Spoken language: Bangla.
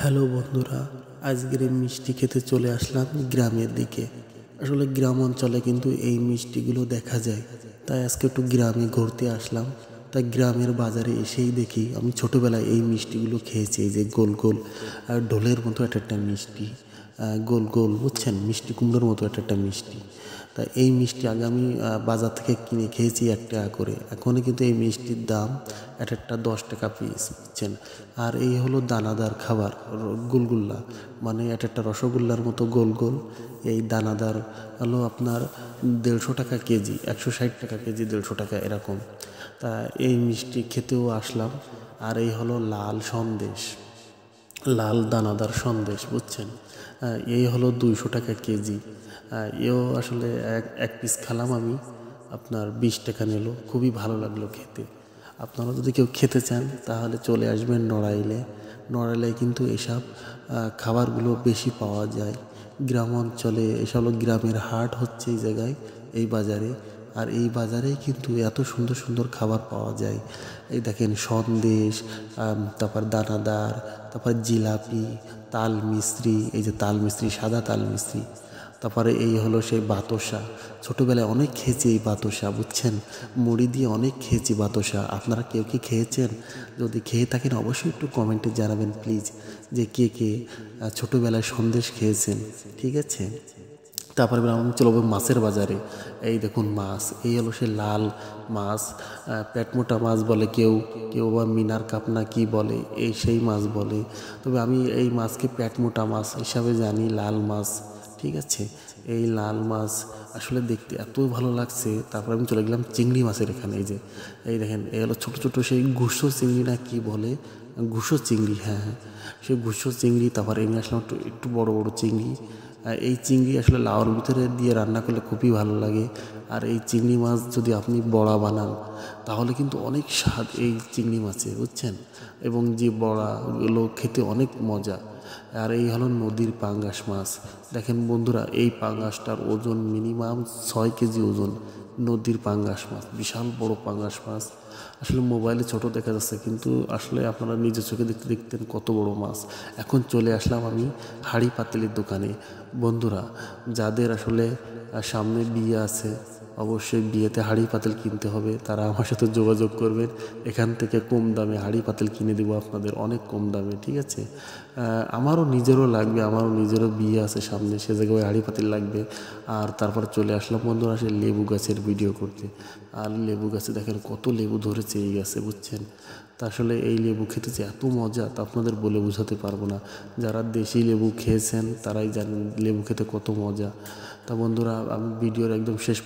হ্যালো বন্ধুরা, আজকের এই মিষ্টি খেতে চলে আসলাম গ্রামের দিকে। আসলে গ্রাম অঞ্চলে কিন্তু এই মিষ্টিগুলো দেখা যায়, তাই আজকে একটু গ্রামে ঘুরতে আসলাম। তাই গ্রামের বাজারে এসেই দেখি, আমি ছোটোবেলায় এই মিষ্টিগুলো খেয়েছি। এই যে গোল গোল ঢোলের মতো একটা মিষ্টি, গোল গোল বুঝছেন, মিষ্টি কুমড়োর মতো একটা মিষ্টি। তা এই মিষ্টি আগে আমি বাজার থেকে কিনে খেয়েছি 1 টাকা করে। এখনও কিন্তু এই মিষ্টির দাম একটা 10 টাকা পিস, বুঝছেন। আর এই হলো দানাদার খাবার, গোলগুল্লা, মানে একটা রসগোল্লার মতো গোল গোল। এই দানাদার হলো আপনার 150 টাকা কেজি, 160 টাকা কেজি, 150 টাকা এরকম। তা এই মিষ্টি খেতেও আসলাম। আর এই হলো লাল সন্দেশ, লাল দানাদার সন্দেশ, বুঝছেন। এই হলো 200 টাকা কেজি। এও আসলে এক পিস খেলাম আমি, আপনার 20 টাকা নিল। খুবই ভালো লাগলো খেতে। আপনারা যদি কেউ খেতে চান তাহলে চলে আসবেন নড়াইলে। নড়াইলে কিন্তু এসব খাবারগুলো বেশি পাওয়া যায়। গ্রাম অঞ্চলে এসব গ্রামের হাট হচ্ছে এই জায়গায়, এই বাজারে। আর এই বাজারেই কিন্তু এত সুন্দর সুন্দর খাবার পাওয়া যায়। এই দেখেন সন্দেশ, তারপর দানাদার, তারপর জিলাপি, তাল মিস্ত্রি, এই যে তাল মিস্ত্রি, সাদা তাল মিস্ত্রি। তারপরে এই হলো সেই বাতাসা। ছোটোবেলায় অনেক খেয়েছি এই বাতাসা, বুঝছেন। মুড়ি দিয়ে অনেক খেয়েছি বাতাসা। আপনারা কেউ কি খেয়েছেন? যদি খেয়ে থাকেন অবশ্যই একটু কমেন্টে জানাবেন প্লিজ, যে কে কে ছোটোবেলায় সন্দেশ খেয়েছেন, ঠিক আছে। তারপরে আমি চলবো মাছের বাজারে। এই দেখুন মাছ, এই হলো সে লাল মাছ, পেটমোটা মাছ বলে কেউ, কেউ বা মিনার কাপনা কি বলে, এই সেই মাছ বলে। তবে আমি এই মাছকে পেটমোটা মাছ হিসাবে জানি, লাল মাছ, ঠিক আছে। এই লাল মাছ আসলে দেখতে এত ভালো লাগছে। তারপর আমি চলে গেলাম চিংড়ি মাছের এখানে। এই যে এই দেখেন, এই হলো ছোটো ছোটো সেই গুসো চিংড়ি না কি বলে, গুসো চিংড়ি, হ্যাঁ হ্যাঁ, সেই গুসো চিংড়ি। তারপরে এনে আসলাম একটু একটু বড়ো বড়ো চিংড়ি। এই চিংড়ি আসলে লাউর ভিতরে দিয়ে রান্না করলে খুবই ভালো লাগে। আর এই চিংড়ি মাছ যদি আপনি বড়া বানান তাহলে কিন্তু অনেক স্বাদ এই চিংড়ি মাছে, বুঝছেন। এবং যে বড়াগুলো খেতে অনেক মজা। আর এই হলো নদীর পাঙ্গাস মাছ। দেখেন বন্ধুরা, এই পাঙ্গাসটার ওজন মিনিমাম 6 কেজি ওজন। নদীর পাঙ্গাস মাছ, বিশাল বড় পাঙ্গাস মাছ। আসলে মোবাইলে ছোট দেখা যাচ্ছে, কিন্তু আসলে আপনারা নিজের চোখে দেখতে দেখতেন কত বড় মাছ। এখন চলে আসলাম আমি হাঁড়ি পাতিলের দোকানে। বন্ধুরা, যাদের আসলে সামনে বিয়ে আছে, অবশ্যই বিয়েতে হাঁড়ি পাতিল কিনতে হবে, তারা আমার সাথে যোগাযোগ করবেন। এখান থেকে কম দামে হাঁড়ি পাতিল কিনে দেবো আপনাদের, অনেক কম দামে, ঠিক আছে। আমারও নিজেরও লাগবে, আমারও নিজেরও বিয়ে আছে সামনে, সে জায়গায় হাঁড়ি পাতিল লাগবে। আর তারপরে চলে আসলাম বন্ধুরা সে লেবু গাছের ভিডিও করতে। আর লেবু গাছে দেখেন কত লেবু ধরেছে এই গাছে, বুঝছেন। তা আসলে এই লেবু খেতে যে এত মজা তা আপনাদের বলে বোঝাতে পারবো না। যারা দেশি লেবু খেয়েছেন তারাই জানেন লেবু খেতে কত মজা। তা বন্ধুরা, আমি ভিডিওর একদম শেষ